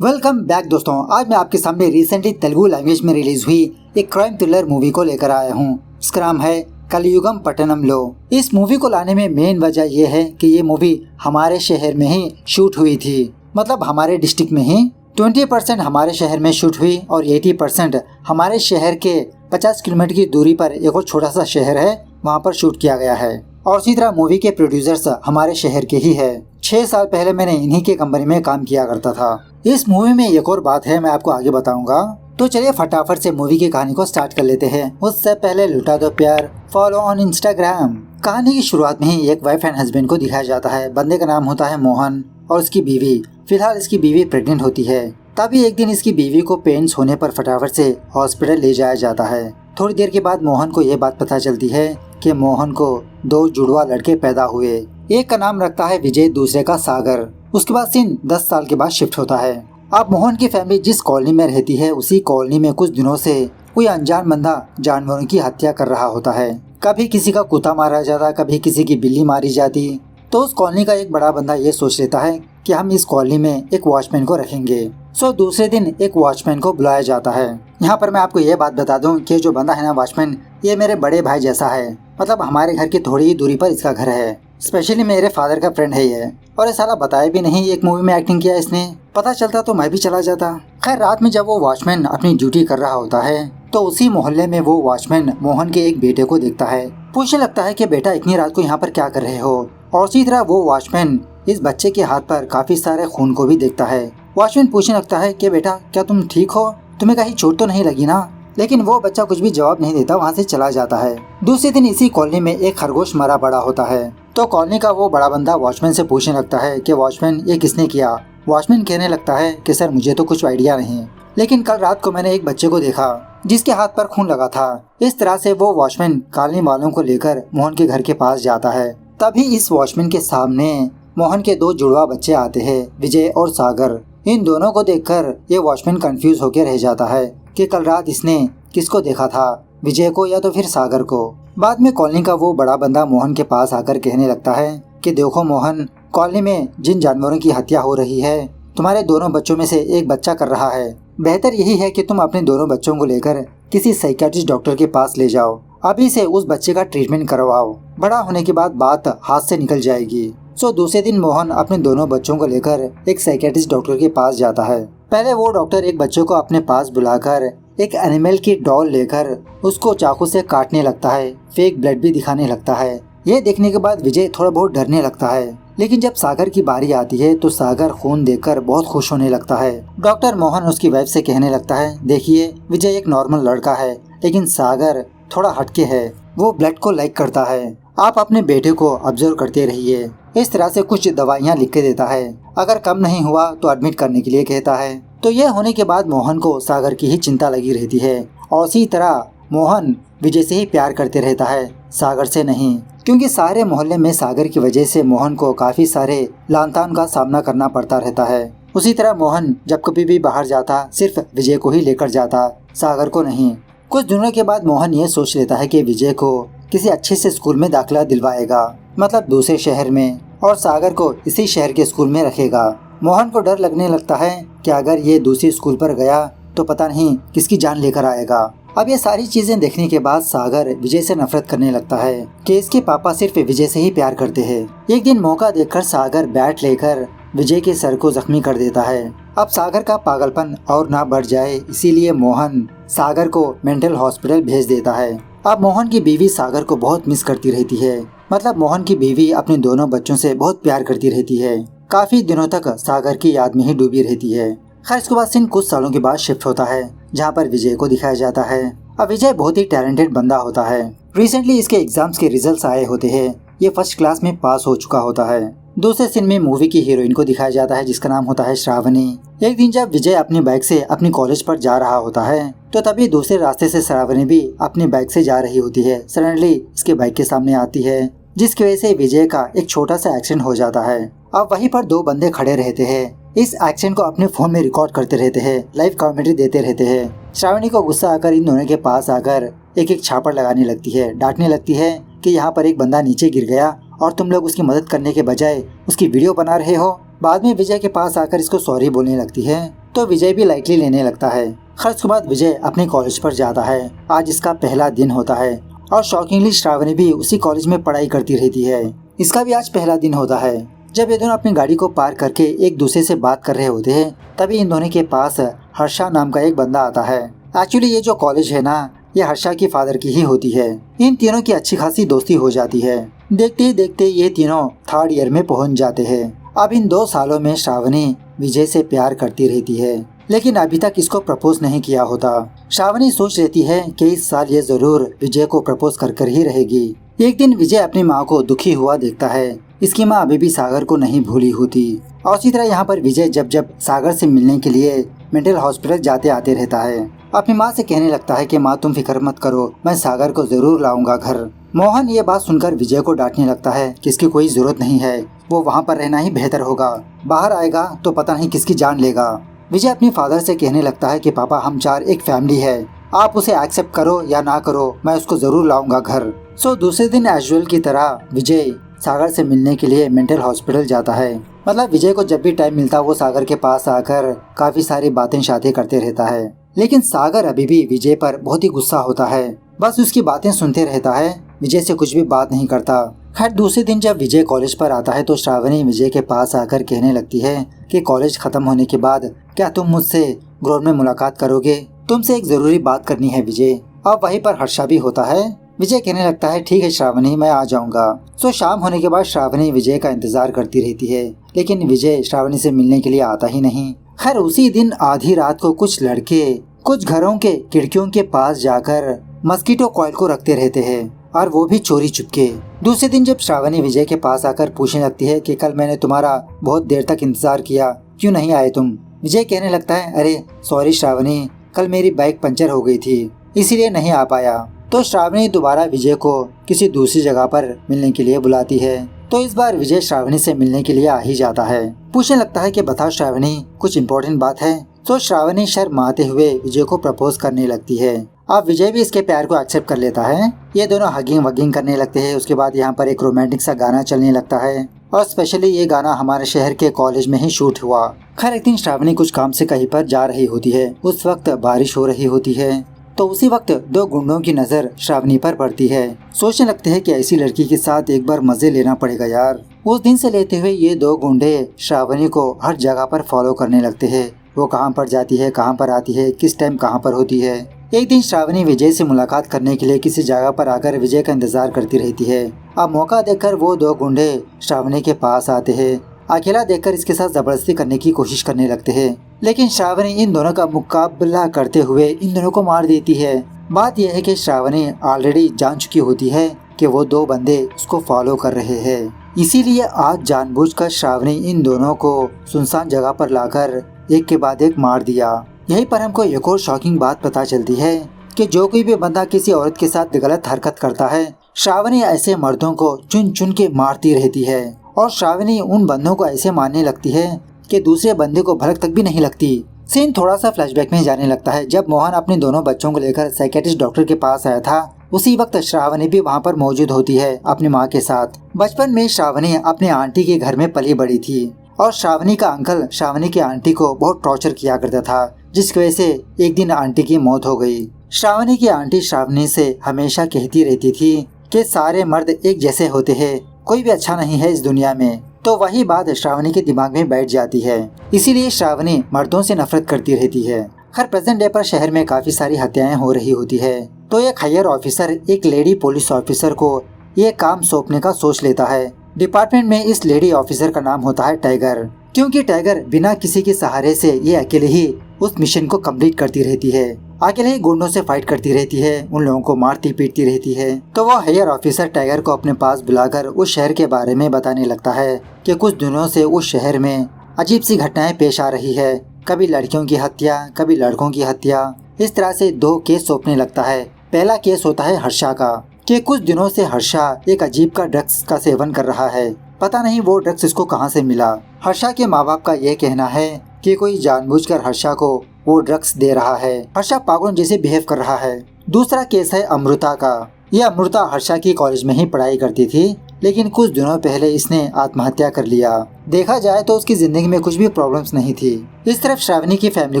Welcome back दोस्तों। आज मैं आपके सामने रिसेंटली तेलुगु लैंग्वेज में रिलीज हुई एक क्राइम थ्रिलर मूवी को लेकर आया हूँ। इसका नाम है कलियुगम पट्टनमलो। इस मूवी को लाने में मेन वजह यह है कि ये मूवी हमारे शहर में ही शूट हुई थी, मतलब हमारे डिस्ट्रिक्ट में ही। 20% हमारे शहर में शूट हुई और 80% हमारे शहर के 50 किलोमीटर की दूरी पर एक और छोटा सा शहर है, वहाँ पर शूट किया गया है। और इसी तरह मूवी के प्रोड्यूसर्स हमारे शहर के ही है। 6 साल पहले मैंने इन्हीं के कंपनी में काम किया करता था। इस मूवी में एक और बात है, मैं आपको आगे बताऊंगा। तो चलिए फटाफट से मूवी की कहानी को स्टार्ट कर लेते हैं। उससे पहले लुटा दो प्यार, फॉलो ऑन इंस्टाग्राम। कहानी की शुरुआत में ही एक वाइफ एंड हस्बैंड को दिखाया जाता है। बंदे का नाम होता है मोहन और उसकी बीवी। फिलहाल इसकी बीवी प्रेग्नेंट होती है। तभी एक दिन इसकी बीवी को पेन्स होने पर फटाफट से हॉस्पिटल ले जाया जाता है। थोड़ी देर के बाद मोहन को यह बात पता चलती है कि मोहन को 2 जुड़वा लड़के पैदा हुए। एक का नाम रखता है विजय, दूसरे का सागर। उसके बाद सीन 10 साल के बाद शिफ्ट होता है। अब मोहन की फैमिली जिस कॉलोनी में रहती है, उसी कॉलोनी में कुछ दिनों से कोई अनजान बंदा जानवरों की हत्या कर रहा होता है। कभी किसी का कुत्ता मारा जाता, कभी किसी की बिल्ली मारी जाती। तो उस कॉलोनी का एक बड़ा बंदा ये सोच लेता है कि हम इस कॉलोनी में एक वॉचमैन को रखेंगे। सो दूसरे दिन एक वॉचमैन को बुलाया जाता है। यहाँ पर मैं आपको ये बात बता दूं कि जो बंदा है ना वॉचमैन, ये मेरे बड़े भाई जैसा है। मतलब हमारे घर की थोड़ी ही दूरी पर इसका घर है। स्पेशली मेरे फादर का फ्रेंड है ये। और ये साला बताया भी नहीं, एक मूवी में एक्टिंग किया इसने। पता चलता तो मैं भी चला जाता। खैर रात में जब वो वॉचमैन अपनी ड्यूटी कर रहा होता है, तो उसी मोहल्ले में वो वॉचमैन मोहन के एक बेटे को देखता है। पूछने लगता है कि बेटा इतनी रात को यहाँ पर क्या कर रहे हो। और इसी तरह वो वॉचमैन इस बच्चे के हाथ पर काफी सारे खून को भी देखता है। वॉचमैन पूछने लगता है कि बेटा क्या तुम ठीक हो, तुम्हें कहीं चोट तो नहीं लगी ना। लेकिन वो बच्चा कुछ भी जवाब नहीं देता, वहाँ से चला जाता है। दूसरे दिन इसी कॉलोनी में एक खरगोश मरा पड़ा होता है। तो कॉलोनी का वो बड़ा बंदा वॉचमैन से पूछने लगता है कि वॉचमैन ये किसने किया। वॉचमैन कहने लगता है कि सर मुझे तो कुछ आइडिया नहीं, लेकिन कल रात को मैंने एक बच्चे को देखा जिसके हाथ पर खून लगा था। इस तरह से वो वॉचमैन कॉलोनी वालों को लेकर मोहन के घर के पास जाता है। तभी इस वॉचमैन के सामने मोहन के 2 जुड़वा बच्चे आते हैं, विजय और सागर। इन दोनों को देखकर ये वॉचमैन कंफ्यूज होकर रह जाता है कि कल रात इसने किसको देखा था, विजय को या तो फिर सागर को। बाद में कॉलोनी का वो बड़ा बंदा मोहन के पास आकर कहने लगता है कि देखो मोहन, कॉलोनी में जिन जानवरों की हत्या हो रही है, तुम्हारे दोनों बच्चों में से एक बच्चा कर रहा है। बेहतर यही है कि तुम अपने दोनों बच्चों को लेकर किसी साइकियाट्रिस्ट डॉक्टर के पास ले जाओ। अभी से उस बच्चे का ट्रीटमेंट करवाओ, बड़ा होने के बाद बात हाथ से निकल जाएगी। सो दूसरे दिन मोहन अपने दोनों बच्चों को लेकर एक साइकियाट्रिस्ट डॉक्टर के पास जाता है। पहले वो डॉक्टर एक बच्चे को अपने पास बुलाकर एक एनिमल की डॉल लेकर उसको चाकू से काटने लगता है, फेक ब्लड भी दिखाने लगता है। ये देखने के बाद विजय थोड़ा बहुत डरने लगता है। लेकिन जब सागर की बारी आती है तो सागर खून देखकर बहुत खुश होने लगता है। डॉक्टर मोहन उसकी वाइफ से कहने लगता है, देखिए विजय एक नॉर्मल लड़का है, लेकिन सागर थोड़ा हटके है, वो ब्लड को लाइक करता है। आप अपने बेटे को ऑब्जर्व करते रहिए। इस तरह से कुछ दवाइयाँ लिख के देता है। अगर कम नहीं हुआ तो एडमिट करने के लिए कहता है। तो यह होने के बाद मोहन को सागर की ही चिंता लगी रहती है। और इसी तरह मोहन विजय से ही प्यार करते रहता है, सागर से नहीं। क्योंकि सारे मोहल्ले में सागर की वजह से मोहन को काफी सारे लानतान का सामना करना पड़ता रहता है। उसी तरह मोहन जब कभी भी बाहर जाता सिर्फ विजय को ही लेकर जाता, सागर को नहीं। कुछ दिनों के बाद मोहन ये सोच लेता है कि विजय को किसी अच्छे से स्कूल में दाखिला दिलवाएगा, मतलब दूसरे शहर में, और सागर को इसी शहर के स्कूल में रखेगा। मोहन को डर लगने लगता है कि अगर ये दूसरी स्कूल पर गया तो पता नहीं किसकी जान लेकर आएगा। अब ये सारी चीजें देखने के बाद सागर विजय से नफरत करने लगता है कि इसके पापा सिर्फ विजय से ही प्यार करते हैं। एक दिन मौका देखकर सागर बैट लेकर विजय के सर को जख्मी कर देता है। अब सागर का पागलपन और ना बढ़ जाए, इसीलिए मोहन सागर को मेंटल हॉस्पिटल भेज देता है। अब मोहन की बीवी सागर को बहुत मिस करती रहती है। मतलब मोहन की बीवी अपने दोनों बच्चों से बहुत प्यार करती रहती है। काफी दिनों तक सागर की याद में ही डूबी रहती है। खैर इसके बाद सीन कुछ सालों के बाद शिफ्ट होता है, जहाँ पर विजय को दिखाया जाता है। अब विजय बहुत ही टैलेंटेड बंदा होता है। रिसेंटली इसके एग्जाम्स के रिजल्ट्स आए होते हैं। ये फर्स्ट क्लास में पास हो चुका होता है। दूसरे सीन में मूवी की हीरोइन को दिखाया जाता है, जिसका नाम होता है श्रावणी। एक दिन जब विजय अपनी बाइक से अपनी कॉलेज पर जा रहा होता है, तो तभी दूसरे रास्ते से श्रावणी भी अपनी बाइक से जा रही होती है। सडनली इसके बाइक के सामने आती है, जिसकी वजह से विजय का एक छोटा सा एक्सीडेंट हो जाता है। अब वहीं पर 2 बंदे खड़े रहते हैं। इस एक्सीडेंट को अपने फोन में रिकॉर्ड करते रहते हैं, लाइव कमेंट्री देते रहते हैं। श्रावणी को गुस्सा आकर इन दोनों के पास आकर एक एक छापड़ लगाने लगती है, डांटने लगती है कि यहाँ पर एक बंदा नीचे गिर गया और तुम लोग उसकी मदद करने के बजाय उसकी वीडियो बना रहे हो। बाद में विजय के पास आकर इसको सॉरी बोलने लगती है तो विजय भी लाइटली लेने लगता है। खैर उसके बाद विजय अपने कॉलेज पर जाता है। आज इसका पहला दिन होता है और शॉकिंगली श्रावणी भी उसी कॉलेज में पढ़ाई करती रहती है। इसका भी आज पहला दिन होता है। जब ये दोनों अपनी गाड़ी को पार्क करके एक दूसरे से बात कर रहे होते हैं तभी इन दोनों के पास हर्षा नाम का एक बंदा आता है। एक्चुअली ये जो कॉलेज है ना, ये हर्षा की फादर की ही होती है। इन तीनों की अच्छी खासी दोस्ती हो जाती है। देखते ही देखते ये तीनों 3rd ईयर में पहुंच जाते हैं। अब इन 2 सालों में श्रावणी विजय से प्यार करती रहती है लेकिन अभी तक इसको प्रपोज नहीं किया होता। श्रावणी सोच लेती है कि इस साल ये जरूर विजय को प्रपोज कर ही रहेगी। एक दिन विजय अपनी माँ को दुखी हुआ देखता है। इसकी माँ अभी भी सागर को नहीं भूली होती और इसी तरह यहाँ पर विजय जब जब सागर से मिलने के लिए मेंटल हॉस्पिटल जाते आते रहता है। अपनी माँ से कहने लगता है कि माँ तुम फिक्र मत करो, मैं सागर को जरूर लाऊंगा घर। मोहन ये बात सुनकर विजय को डांटने लगता है कि इसकी कोई जरूरत नहीं है, वो वहाँ पर रहना ही बेहतर होगा, बाहर आएगा तो पता नहीं किसकी जान लेगा। विजय अपनी फादर से कहने लगता है कि पापा हम 4 एक फैमिली है, आप उसे एक्सेप्ट करो या ना करो, मैं उसको जरूर लाऊंगा घर। दूसरे दिन एजुअल की तरह विजय सागर से मिलने के लिए मेंटल हॉस्पिटल जाता है। मतलब विजय को जब भी टाइम मिलता वो सागर के पास आकर काफी सारी बातें शातें करते रहता है। लेकिन सागर अभी भी विजय पर बहुत ही गुस्सा होता है, बस उसकी बातें सुनते रहता है, विजय से कुछ भी बात नहीं करता। खैर दूसरे दिन जब विजय कॉलेज पर आता है तो श्रावणी विजय के पास आकर कहने लगती है कि कॉलेज खत्म होने के बाद क्या तुम मुझसे ग्राउंड में मुलाकात करोगे, तुमसे एक जरूरी बात करनी है विजय। अब वहीं पर हर्षा भी होता है। विजय कहने लगता है ठीक है श्रावणी, मैं आ जाऊंगा। शाम होने के बाद श्रावणी विजय का इंतजार करती रहती है लेकिन विजय श्रावणी से मिलने के लिए आता ही नहीं। खैर उसी दिन आधी रात को कुछ लड़के कुछ घरों के खिड़कियों के पास जाकर मस्कीटो कॉइल को रखते रहते हैं और वो भी चोरी चुपके। दूसरे दिन जब श्रावणी विजय के पास आकर पूछने लगती है कि कल मैंने तुम्हारा बहुत देर तक इंतजार किया, क्यों नहीं आए तुम। विजय कहने लगता है अरे सॉरी श्रावणी, कल मेरी बाइक पंचर हो गई थी इसीलिए नहीं आ पाया। तो श्रावणी दोबारा विजय को किसी दूसरी जगह पर मिलने के लिए बुलाती है। तो इस बार विजय श्रावणी से मिलने के लिए आ ही जाता है। पूछने लगता है कि बताओ श्रावणी कुछ इम्पोर्टेंट बात है। तो श्रावणी शर्माते हुए विजय को प्रपोज करने लगती है। अब विजय भी इसके प्यार को एक्सेप्ट कर लेता है। ये दोनों हगिंग वगिंग करने लगते हैं। उसके बाद यहाँ पर एक रोमांटिक सा गाना चलने लगता है और स्पेशली ये गाना हमारे शहर के कॉलेज में ही शूट हुआ। खैर एक दिन श्रावणी कुछ काम से कहीं पर जा रही होती है। उस वक्त बारिश हो रही होती है तो उसी वक्त 2 गुंडों की नजर श्रावणी पर पड़ती है। सोचने लगते हैं कि ऐसी लड़की के साथ एक बार मजे लेना पड़ेगा यार। उस दिन से लेते हुए ये 2 गुंडे श्रावणी को हर जगह पर फॉलो करने लगते हैं। वो कहाँ पर जाती है, कहाँ पर आती है, किस टाइम कहाँ पर होती है। एक दिन श्रावणी विजय से मुलाकात करने के लिए किसी जगह पर आकर विजय का इंतजार करती रहती है। अब मौका देखकर वो 2 गुंडे श्रावणी के पास आते हैं। अकेला देखकर इसके साथ जबरदस्ती करने की कोशिश करने लगते हैं लेकिन श्रावणी इन दोनों का मुकाबला करते हुए इन दोनों को मार देती है। बात यह है कि श्रावणी ऑलरेडी जान चुकी होती है कि वो 2 बंदे उसको फॉलो कर रहे हैं, इसीलिए आज जानबूझकर श्रावणी इन दोनों को सुनसान जगह पर लाकर एक के बाद एक मार दिया। यहीं पर हमको एक और शॉकिंग बात पता चलती है कि जो कोई भी बंदा किसी औरत के साथ गलत हरकत करता है श्रावणी ऐसे मर्दों को चुन चुन के मारती रहती है और श्रावणी उन बंदों को ऐसे मारने लगती है कि दूसरे बंदे को भड़क तक भी नहीं लगती। सीन थोड़ा सा फ्लैशबैक में जाने लगता है। जब मोहन अपने दोनों बच्चों को लेकर साइकियाट्रिस्ट डॉक्टर के पास आया था उसी वक्त श्रावणी भी वहाँ पर मौजूद होती है अपनी माँ के साथ। बचपन में श्रावणी अपने आंटी के घर में पली बड़ी थी और श्रावणी का अंकल श्रावणी की आंटी को बहुत टॉर्चर किया करता था जिसकी वजह से एक दिन आंटी की मौत हो गई। श्रावणी की आंटी श्रावणी से हमेशा कहती रहती थी कि सारे मर्द एक जैसे होते हैं, कोई भी अच्छा नहीं है इस दुनिया में। तो वही बात श्रावणी के दिमाग में बैठ जाती है, इसीलिए श्रावणी मर्दों से नफरत करती रहती है। हर प्रेजेंट डे पर शहर में काफी सारी हत्याएं हो रही होती है तो एक हायर ऑफिसर एक लेडी पुलिस ऑफिसर को ये काम सौंपने का सोच लेता है। डिपार्टमेंट में इस लेडी ऑफिसर का नाम होता है टाइगर, क्योंकि टाइगर बिना किसी के सहारे से ये अकेले ही उस मिशन को कंप्लीट करती रहती है। अकेले ही गुंडों से फाइट करती रहती है, उन लोगों को मारती पीटती रहती है। तो वो हायर ऑफिसर टाइगर को अपने पास बुलाकर उस शहर के बारे में बताने लगता है कि कुछ दिनों से उस शहर में अजीब सी घटनाएं पेश आ रही है, कभी लड़कियों की हत्या, कभी लड़कों की हत्या। इस तरह से 2 केस सौंपने लगता है। पहला केस होता है हर्षा का कि कुछ दिनों से हर्षा एक अजीब का ड्रग्स का सेवन कर रहा है, पता नहीं वो ड्रग्स इसको कहां से मिला। हर्षा के माँ बाप का ये कहना है कि कोई जानबूझकर हर्षा को वो ड्रग्स दे रहा है, हर्षा पागलों जैसे बिहेव कर रहा है। दूसरा केस है अमृता का। ये अमृता हर्षा की कॉलेज में ही पढ़ाई करती थी लेकिन कुछ दिनों पहले इसने आत्महत्या कर लिया। देखा जाए तो उसकी जिंदगी में कुछ भी प्रॉब्लम्स नहीं थी। इस तरफ श्रावणी की फैमिली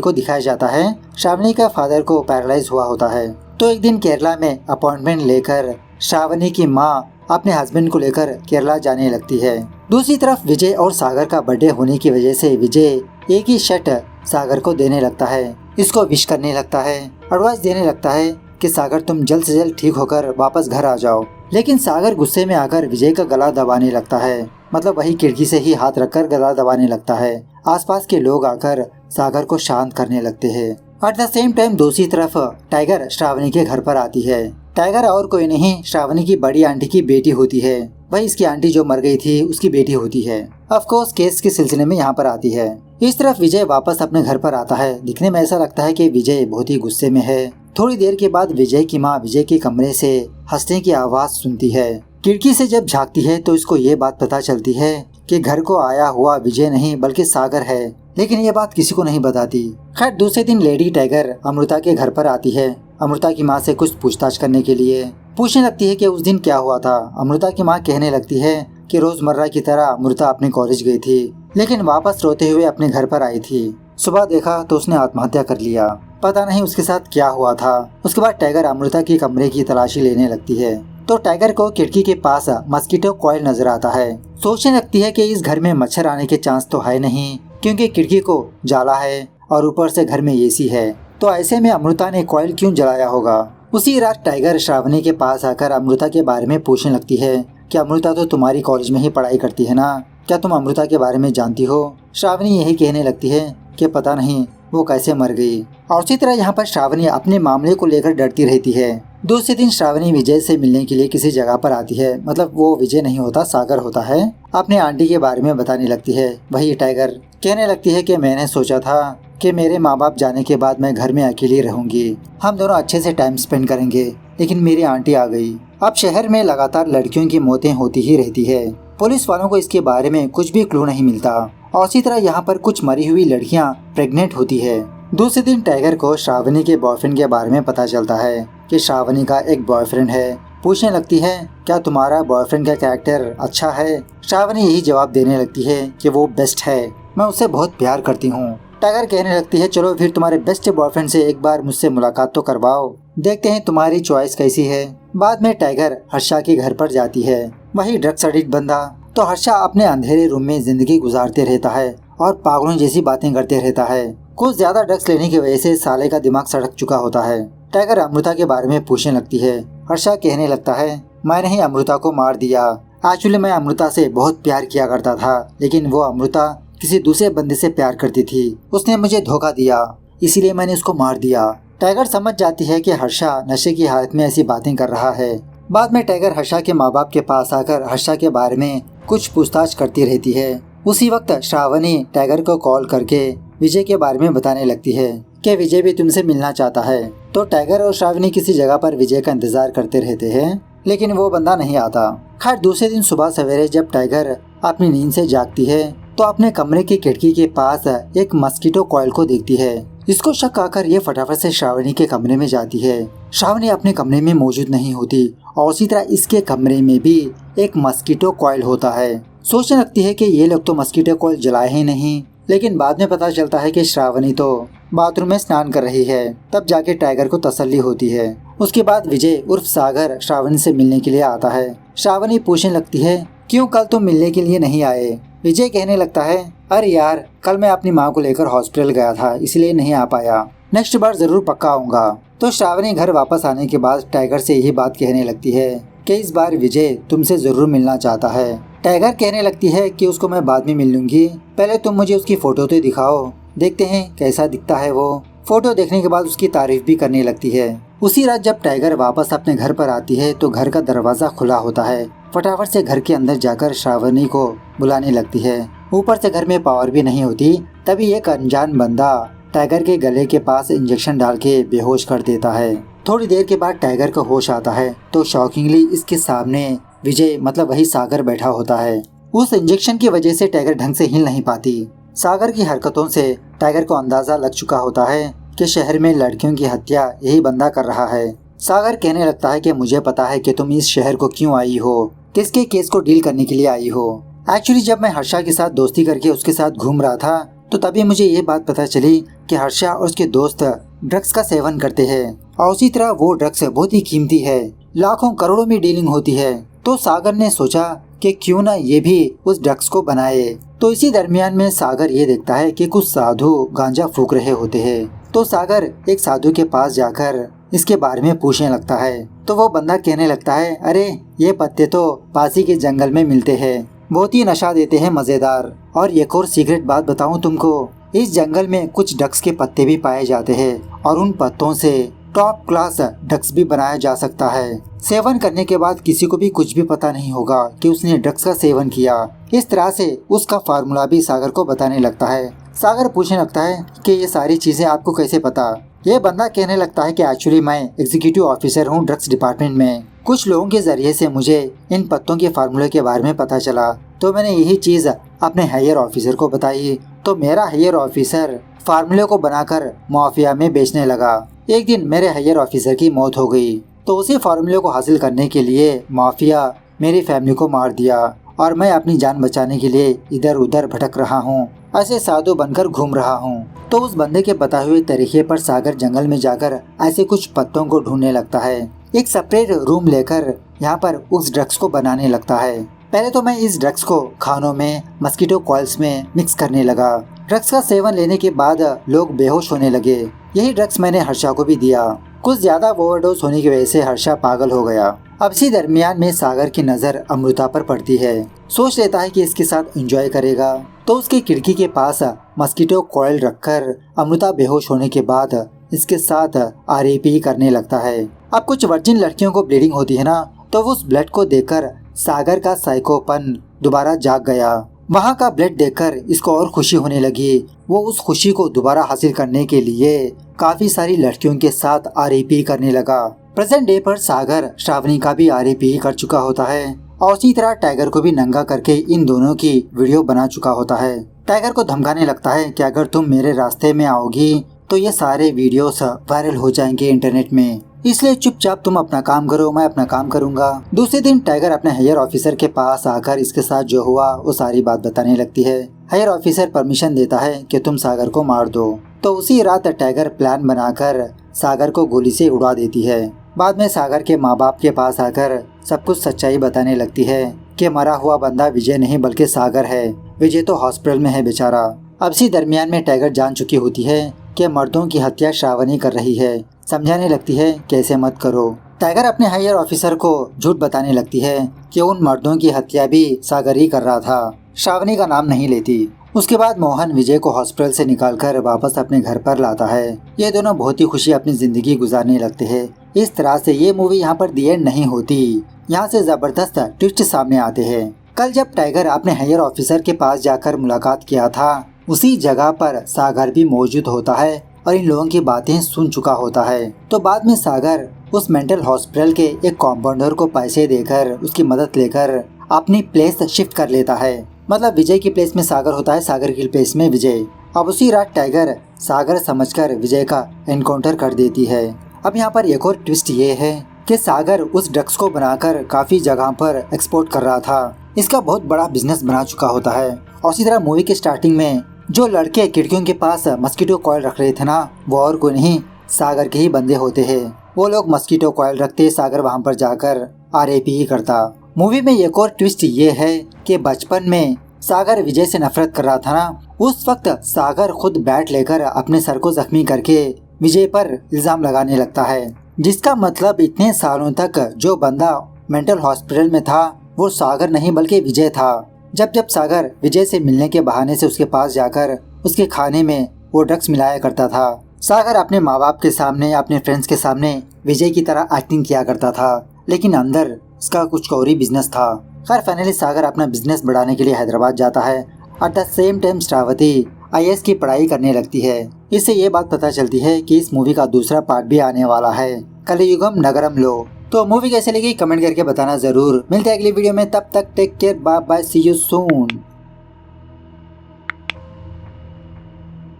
को दिखाया जाता है। श्रावणी का फादर को पैरालाइज हुआ होता है। तो एक दिन केरला में अपॉइंटमेंट लेकर श्रावणी की माँ अपने हस्बैंड को लेकर केरला जाने लगती है। दूसरी तरफ विजय और सागर का बर्थडे होने की वजह से विजय एक ही शर्ट सागर को देने लगता है। इसको विश करने लगता है, एडवाइस देने लगता है कि सागर तुम जल्द से जल्द ठीक होकर वापस घर आ जाओ। लेकिन सागर गुस्से में आकर विजय का गला दबाने लगता है, मतलब वही खिड़की से ही हाथ रखकर गला दबाने लगता है। आसपास के लोग आकर सागर को शांत करने लगते हैं। एट द सेम टाइम दूसरी तरफ टाइगर श्रावणी के घर पर आती है। टाइगर और कोई नहीं, श्रावणी की बड़ी आंटी की बेटी होती है। वही इसकी आंटी जो मर गई थी उसकी बेटी होती है। ऑफ कोर्स केस के सिलसिले में यहाँ पर आती है। इस तरफ विजय वापस अपने घर पर आता है। दिखने में ऐसा लगता है कि विजय बहुत ही गुस्से में है। थोड़ी देर के बाद विजय की माँ विजय के कमरे से हंसने की आवाज सुनती है। खिड़की से जब झांकती है तो इसको ये बात पता चलती है कि घर को आया हुआ विजय नहीं बल्कि सागर है, लेकिन ये बात किसी को नहीं बताती। खैर दूसरे दिन लेडी टाइगर अमृता के घर पर आती है अमृता की माँ से कुछ पूछताछ करने के लिए। पूछने लगती है कि उस दिन क्या हुआ था। अमृता की माँ कहने लगती है कि रोजमर्रा की तरह अमृता अपने कॉलेज गई थी, लेकिन वापस रोते हुए अपने घर पर आई थी। सुबह देखा तो उसने आत्महत्या कर लिया। पता नहीं उसके साथ क्या हुआ था। उसके बाद टाइगर अमृता के कमरे की तलाशी लेने लगती है तो टाइगर को खिड़की के पास मस्कीटो कॉइल नजर आता है। सोचने लगती है कि इस घर में मच्छर आने के चांस तो है नहीं, क्योंकि खिड़की को जाला है और ऊपर से घर में एसी है, तो ऐसे में अमृता ने कॉइल क्यों जलाया होगा। उसी रात टाइगर श्रावणी के पास आकर अमृता के बारे में पूछने लगती है कि अमृता तो तुम्हारी कॉलेज में ही पढ़ाई करती है ना, क्या तुम अमृता के बारे में जानती हो। श्रावणी यही कहने लगती है कि पता नहीं वो कैसे मर गई। और उसी तरह यहाँ पर श्रावणी अपने मामले को लेकर डरती रहती है। दूसरे दिन श्रावणी विजय से मिलने के लिए किसी जगह पर आती है, मतलब वो विजय नहीं होता सागर होता है। अपने आंटी के बारे में बताने लगती है। वही टाइगर कहने लगती है कि मैंने सोचा था कि मेरे माँ बाप जाने के बाद मैं घर में अकेली रहूंगी, हम दोनों अच्छे से टाइम स्पेंड करेंगे, लेकिन मेरी आंटी आ गई। अब शहर में लगातार लड़कियों की मौतें होती ही रहती है। पुलिस वालों को इसके बारे में कुछ भी क्लू नहीं मिलता। और इसी तरह यहाँ पर कुछ मरी हुई लड़कियाँ प्रेग्नेंट होती है। दूसरे दिन टाइगर को श्रावणी के बॉयफ्रेंड के बारे में पता चलता है कि श्रावणी का एक बॉयफ्रेंड है। पूछने लगती है क्या तुम्हारा बॉयफ्रेंड का कैरेक्टर अच्छा है। श्रावणी यही जवाब देने लगती है कि वो बेस्ट है, मैं उससे बहुत प्यार करती हूँ। टाइगर कहने लगती है चलो फिर तुम्हारे बेस्ट बॉयफ्रेंड से एक बार मुझसे मुलाकात तो करवाओ, देखते हैं तुम्हारी चॉइस कैसी है। बाद में टाइगर हर्षा के घर पर जाती है। वही ड्रग्स एडिक्ट बंदा। तो हर्षा अपने अंधेरे रूम में जिंदगी गुजारते रहता है और पागलों जैसी बातें करते रहता है। कुछ ज्यादा ड्रग्स लेने की वजह से साले का दिमाग सड़क चुका होता है। टाइगर अमृता के बारे में पूछने लगती है। हर्षा कहने लगता है मैंने ही अमृता को मार दिया। एक्चुअली मैं अमृता से बहुत प्यार किया करता था, लेकिन वो अमृता किसी दूसरे बंदे से प्यार करती थी। उसने मुझे धोखा दिया, इसीलिए मैंने उसको मार दिया। टाइगर समझ जाती है कि हर्षा नशे की हालत में ऐसी बातें कर रहा है। बाद में टाइगर हर्षा के माँ बाप के पास आकर हर्षा के बारे में कुछ पूछताछ करती रहती है। उसी वक्त श्रावणी टाइगर को कॉल करके विजय के बारे में बताने लगती है कि विजय भी तुमसे मिलना चाहता है। तो टाइगर और श्रावणी किसी जगह पर विजय का इंतजार करते रहते हैं, लेकिन वो बंदा नहीं आता। खैर दूसरे दिन सुबह सवेरे जब टाइगर अपनी नींद से जागती है तो अपने कमरे की खिड़की के पास एक मस्कीटो कॉइल को देखती है। इसको शक आकर ये फटाफट से श्रावणी के कमरे में जाती है। श्रावणी अपने कमरे में मौजूद नहीं होती और उसी तरह इसके कमरे में भी एक मस्कीटो कॉइल होता है। सोचने लगती है कि ये लोग तो मस्कीटो कॉइल जलाए ही नहीं, लेकिन बाद में पता चलता है कि श्रावणी तो बाथरूम में स्नान कर रही है। तब जाके टाइगर को तसल्ली होती है। उसके बाद विजय उर्फ सागर श्रावणी से मिलने के लिए आता है। श्रावणी पूछने लगती है क्यों कल तुम मिलने के लिए नहीं आए। विजय कहने लगता है अरे यार कल मैं अपनी माँ को लेकर हॉस्पिटल गया था, इसलिए नहीं आ पाया, नेक्स्ट बार जरूर पक्का आऊंगा। तो श्रावणी घर वापस आने के बाद टाइगर से यही बात कहने लगती है कि इस बार विजय तुमसे जरूर मिलना चाहता है। टाइगर कहने लगती है कि उसको मैं बाद में मिल लूंगी, पहले तुम मुझे उसकी फोटो तो दिखाओ, देखते हैं कैसा दिखता है वो। फोटो देखने के बाद उसकी तारीफ भी करने लगती है। उसी रात जब टाइगर वापस अपने घर पर आती है तो घर का दरवाजा खुला होता है। फटाफट से घर के अंदर जाकर श्रावणी को बुलाने लगती है। ऊपर से घर में पावर भी नहीं होती। तभी एक अनजान बंदा टाइगर के गले के पास इंजेक्शन डाल के बेहोश कर देता है। थोड़ी देर के बाद टाइगर को होश आता है तो शॉकिंगली इसके सामने विजय मतलब वही सागर बैठा होता है। उस इंजेक्शन की वजह से टाइगर ढंग से हिल नहीं पाती। सागर की हरकतों से टाइगर को अंदाजा लग चुका होता है कि शहर में लड़कियों की हत्या यही बंदा कर रहा है। सागर कहने लगता है कि मुझे पता है कि तुम इस शहर को क्यों आई हो, किसके केस को डील करने के लिए आई हो। एक्चुअली जब मैं हर्षा के साथ दोस्ती करके उसके साथ घूम रहा था तो तभी मुझे ये बात पता चली कि हर्षा और उसके दोस्त ड्रग्स का सेवन करते हैं और उसी तरह वो ड्रग्स बहुत ही कीमती है, लाखों करोड़ों में डीलिंग होती है। तो सागर ने सोचा कि क्यों ना ये भी उस ड्रग्स को बनाए। तो इसी दरमियान में सागर ये देखता है कि कुछ साधु गांजा फूक रहे होते हैं। तो सागर एक साधु के पास जाकर इसके बारे में पूछने लगता है। तो वो बंदा कहने लगता है, अरे ये पत्ते तो पासी के जंगल में मिलते हैं, बहुत ही नशा देते हैं, मजेदार। और एक और सीक्रेट बात बताऊं तुमको, इस जंगल में कुछ ड्रग्स के पत्ते भी पाए जाते हैं और उन पत्तों से टॉप क्लास ड्रग्स भी बनाया जा सकता है। सेवन करने के बाद किसी को भी कुछ भी पता नहीं होगा कि उसने ड्रग्स का सेवन किया। इस तरह से उसका फार्मूला भी सागर को बताने लगता है। सागर पूछने लगता है कि ये सारी चीजें आपको कैसे पता। ये बंदा कहने लगता है कि एक्चुअली मैं एग्जीक्यूटिव ऑफिसर हूँ ड्रग्स डिपार्टमेंट में। कुछ लोगों के जरिए से मुझे इन पत्तों के फार्मूले के बारे में पता चला, तो मैंने यही चीज अपने हायर ऑफिसर को बताई। तो मेरा हायर ऑफिसर फार्मूले को बनाकर माफिया में बेचने लगा। एक दिन मेरे हायर ऑफिसर की मौत हो गई, तो उसी फार्मूले को हासिल करने के लिए माफिया मेरी फैमिली को मार दिया और मैं अपनी जान बचाने के लिए इधर उधर भटक रहा हूँ, ऐसे साधु बनकर घूम रहा हूँ। तो उस बंदे के बताए हुए तरीके पर सागर जंगल में जाकर ऐसे कुछ पत्तों को ढूंढने लगता है। एक सेपरेट रूम लेकर यहाँ पर उस ड्रग्स को बनाने लगता है। पहले तो मैं इस ड्रग्स को खानों में मस्कीटो कॉइल्स में मिक्स करने लगा। ड्रग्स का सेवन लेने के बाद लोग बेहोश होने लगे। यही ड्रग्स मैंने हर्षा को भी दिया। कुछ ज्यादा ओवरडोज होने की वजह से हर्षा पागल हो गया। अब इसी दरमियान में सागर की नजर अमृता पर पड़ती है। सोच लेता है कि इसके साथ एंजॉय करेगा। तो उसकी खिड़की के पास मस्कीटो कॉइल रखकर अमृता बेहोश होने के बाद इसके साथ आरएपी करने लगता है। अब कुछ वर्जिन लड़कियों को ब्लीडिंग होती है ना, तो उस ब्लड को देखकर सागर का साइकोपन दोबारा जाग गया। वहाँ का ब्लड देखकर इसको और खुशी होने लगी। वो उस खुशी को दोबारा हासिल करने के लिए काफी सारी लड़कियों के साथ आरएपी करने लगा। प्रेजेंट डे पर सागर श्रावणी का भी आरएपी कर चुका होता है और उसी तरह टाइगर को भी नंगा करके इन दोनों की वीडियो बना चुका होता है। टाइगर को धमकाने लगता है कि अगर तुम मेरे रास्ते में आओगी तो ये सारे वीडियोस वायरल हो जाएंगे इंटरनेट में, इसलिए चुपचाप तुम अपना काम करो, मैं अपना काम करूंगा। दूसरे दिन टाइगर अपने हायर ऑफिसर के पास आकर इसके साथ जो हुआ वो सारी बात बताने लगती है। हायर ऑफिसर परमिशन देता है कि तुम सागर को मार दो। तो उसी रात टाइगर प्लान बनाकर सागर को गोली से उड़ा देती है। बाद में सागर के माँ बाप के पास आकर सब कुछ सच्चाई बताने लगती है कि मरा हुआ बंदा विजय नहीं बल्कि सागर है। विजय तो हॉस्पिटल में है बेचारा। अब इसी दरमियान में टाइगर जान चुकी होती है कि मर्दों की हत्या श्रावणी कर रही है। समझाने लगती है कैसे मत करो। टाइगर अपने हायर ऑफिसर को झूठ बताने लगती है कि उन मर्दों की हत्या भी सागर ही कर रहा था, श्रावणी का नाम नहीं लेती। उसके बाद मोहन विजय को हॉस्पिटल से निकालकर वापस अपने घर पर लाता है। ये दोनों बहुत ही खुशी अपनी जिंदगी गुजारने लगते हैं। इस तरह से ये मूवी यहाँ पर दी एंड नहीं होती, यहाँ से जबरदस्त ट्विस्ट सामने आते हैं। कल जब टाइगर अपने हायर ऑफिसर के पास जाकर मुलाकात किया था, उसी जगह पर सागर भी मौजूद होता है और इन लोगों की बातें सुन चुका होता है। तो बाद में सागर उस मेंटल हॉस्पिटल के एक कॉम्पाउंडर को पैसे देकर उसकी मदद लेकर अपनी प्लेस शिफ्ट कर लेता है। मतलब विजय की प्लेस में सागर होता है, सागर की प्लेस में विजय। अब उसी रात टाइगर सागर समझकर विजय का एनकाउंटर कर देती है। अब यहाँ पर एक और ट्विस्ट ये है कि सागर उस ड्रग्स को बनाकर काफी जगह पर एक्सपोर्ट कर रहा था। इसका बहुत बड़ा बिजनेस बना चुका होता है। और इसी तरह मूवी के स्टार्टिंग में जो लड़के खिड़कियों के पास मस्कीटो कॉइल रख रहे थे ना, वो और कोई नहीं सागर के ही बंदे होते हैं। वो लोग मस्कीटो कॉइल रखते, सागर वहाँ पर जाकर आरएपी ही करता। मूवी में एक और ट्विस्ट ये है कि बचपन में सागर विजय से नफरत कर रहा था ना, उस वक्त सागर खुद बैट लेकर अपने सर को जख्मी करके विजय पर इल्जाम लगाने लगता है। जिसका मतलब इतने सालों तक जो बंदा मेंटल हॉस्पिटल में था वो सागर नहीं बल्कि विजय था। जब जब सागर विजय से मिलने के बहाने से उसके पास जाकर उसके खाने में वो ड्रग्स मिलाया करता था, सागर अपने माँ बाप के सामने, अपने फ्रेंड्स के सामने विजय की तरह एक्टिंग किया करता था, लेकिन अंदर इसका कुछ और ही बिजनेस था। खैर फाइनली सागर अपना बिजनेस बढ़ाने के लिए हैदराबाद जाता है। At the same time Shravati IAS की पढ़ाई करने लगती है। इससे ये बात पता चलती है कि इस मूवी का दूसरा पार्ट भी आने वाला है, कलियुगम नगरम लो। तो मूवी कैसे लगी कमेंट करके बताना जरूर। मिलते हैं अगली वीडियो में, तब तक take care, bye bye, see you soon.